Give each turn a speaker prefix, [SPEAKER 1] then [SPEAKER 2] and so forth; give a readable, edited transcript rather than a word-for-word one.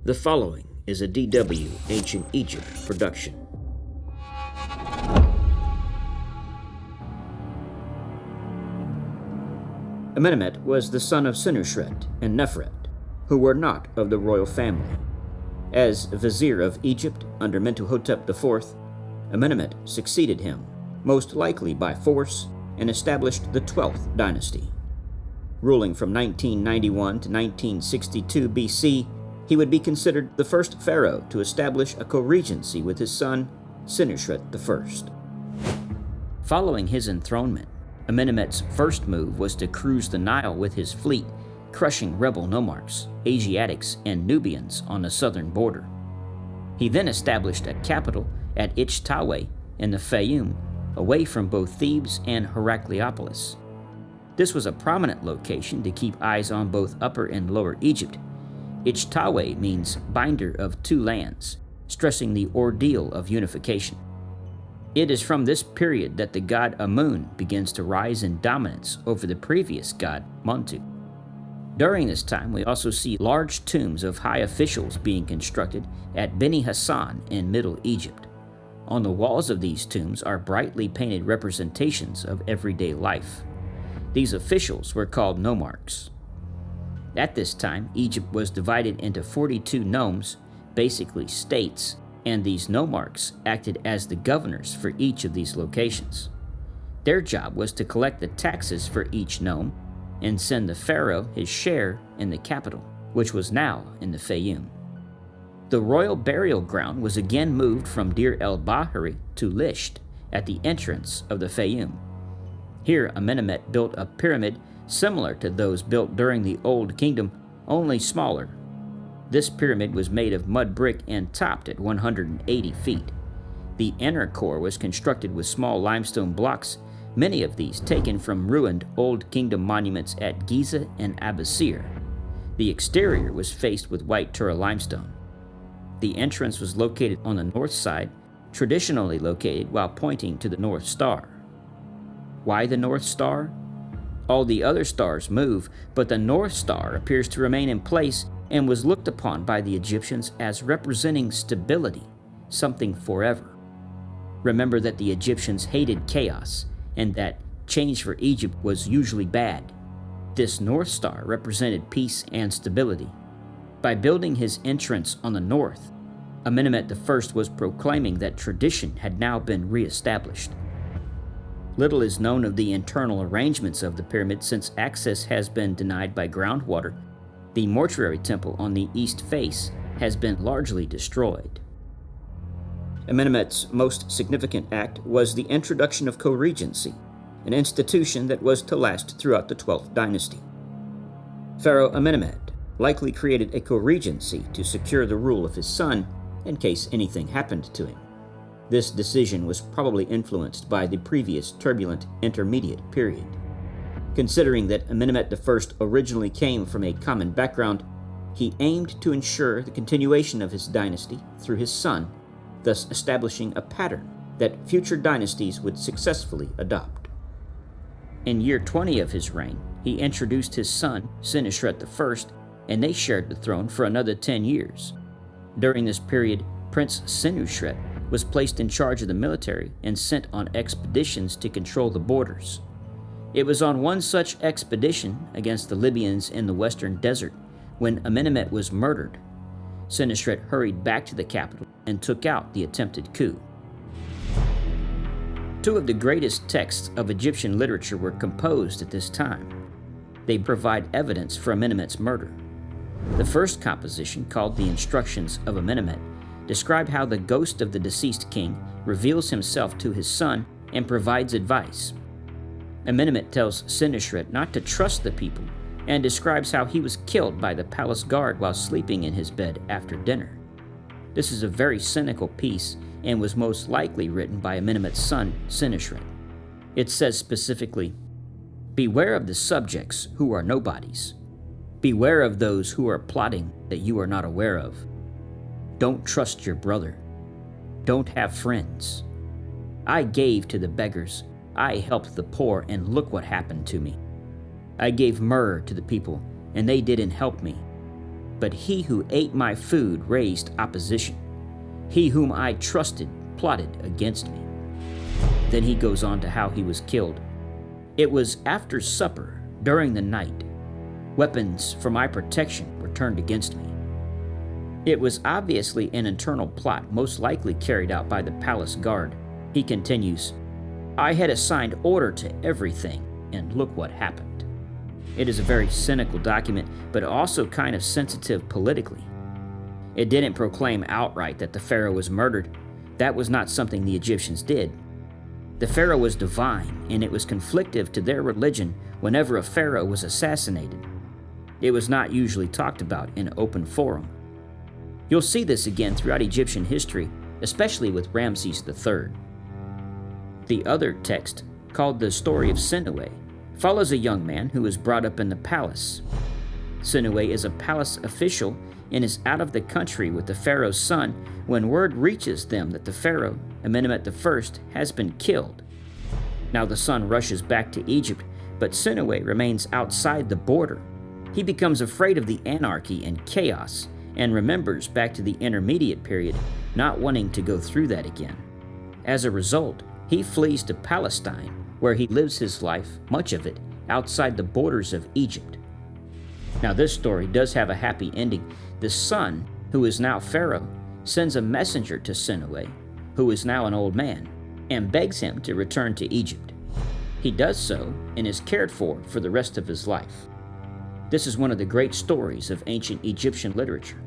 [SPEAKER 1] The following is a DW Ancient Egypt production. Amenemhet was the son of Senusret and Nefret, who were not of the royal family. As vizier of Egypt under Mentuhotep IV, Amenemhet succeeded him, most likely by force, and established the 12th dynasty. Ruling from 1991 to 1962 BC, he would be considered the first pharaoh to establish a co-regency with his son, Senusret I. Following his enthronement, Amenemhet's first move was to cruise the Nile with his fleet, crushing rebel nomarchs, Asiatics, and Nubians on the southern border. He then established a capital at Ichtaweh in the Fayum, away from both Thebes and Heracleopolis. This was a prominent location to keep eyes on both Upper and Lower Egypt. Ichtaweh means binder of two lands, stressing the ordeal of unification. It is from this period that the god Amun begins to rise in dominance over the previous god Montu. During this time, we also see large tombs of high officials being constructed at Beni Hassan in Middle Egypt. On the walls of these tombs are brightly painted representations of everyday life. These officials were called nomarchs. At this time, Egypt was divided into 42 nomes, basically states, and these nomarchs acted as the governors for each of these locations. Their job was to collect the taxes for each nome and send the pharaoh his share in the capital, which was now in the Fayum. The royal burial ground was again moved from Deir el-Bahari to Lisht at the entrance of the Fayum. Here, Amenemhet built a pyramid similar to those built during the Old Kingdom, only smaller. This pyramid was made of mud brick and topped at 180 feet. The inner core was constructed with small limestone blocks, many of these taken from ruined Old Kingdom monuments at Giza and Abusir. The exterior was faced with white Tura limestone. The entrance was located on the north side, traditionally located while pointing to the North Star. Why the North Star? All the other stars move, but the North Star appears to remain in place and was looked upon by the Egyptians as representing stability, something forever. Remember that the Egyptians hated chaos, and that change for Egypt was usually bad. This North Star represented peace and stability. By building his entrance on the north, Amenemhet I was proclaiming that tradition had now been reestablished. Little is known of the internal arrangements of the pyramid since access has been denied by groundwater. The mortuary temple on the east face has been largely destroyed. Amenemhet's most significant act was the introduction of co-regency, an institution that was to last throughout the 12th dynasty. Pharaoh Amenemhet likely created a co-regency to secure the rule of his son in case anything happened to him. This decision was probably influenced by the previous turbulent intermediate period. Considering that Amenemhet I originally came from a common background, he aimed to ensure the continuation of his dynasty through his son, thus establishing a pattern that future dynasties would successfully adopt. In year 20 of his reign, he introduced his son, Senusret I, and they shared the throne for another 10 years. During this period, Prince Senusret was placed in charge of the military and sent on expeditions to control the borders. It was on one such expedition against the Libyans in the western desert when Amenemhet was murdered. Senusret hurried back to the capital and took out the attempted coup. Two of the greatest texts of Egyptian literature were composed at this time. They provide evidence for Amenemhet's murder. The first composition, called The Instructions of Amenemhet, described how the ghost of the deceased king reveals himself to his son and provides advice. Amenemhet tells Senusret not to trust the people and describes how he was killed by the palace guard while sleeping in his bed after dinner. This is a very cynical piece and was most likely written by Amenemhet's son, Senusret. It says specifically, "Beware of the subjects who are nobodies. Beware of those who are plotting that you are not aware of. Don't trust your brother. Don't have friends. I gave to the beggars. I helped the poor, and look what happened to me. I gave myrrh to the people, and they didn't help me. but he who ate my food raised opposition. He whom I trusted plotted against me." Then he goes on to how he was killed. "It was after supper, during the night. Weapons for my protection were turned against me." It was obviously an internal plot, most likely carried out by the palace guard. He continues, "I had assigned order to everything, and look what happened." It is a very cynical document, but also kind of sensitive politically. It didn't proclaim outright that the pharaoh was murdered. That was not something the Egyptians did. The pharaoh was divine, and it was conflictive to their religion whenever a pharaoh was assassinated. It was not usually talked about in open forum. You'll see this again throughout Egyptian history, especially with Ramses III. The other text, called the Story of Senusret, follows a young man who is brought up in the palace. Senusret is a palace official and is out of the country with the pharaoh's son when word reaches them that the pharaoh, Amenemhet I, has been killed. Now the son rushes back to Egypt, but Senusret remains outside the border. He becomes afraid of the anarchy and chaos and remembers back to the intermediate period, not wanting to go through that again. As a result, he flees to Palestine, where he lives his life, much of it, outside the borders of Egypt. Now this story does have a happy ending. The son, who is now Pharaoh, sends a messenger to Senusret, who is now an old man, and begs him to return to Egypt. He does so and is cared for the rest of his life. This is one of the great stories of ancient Egyptian literature.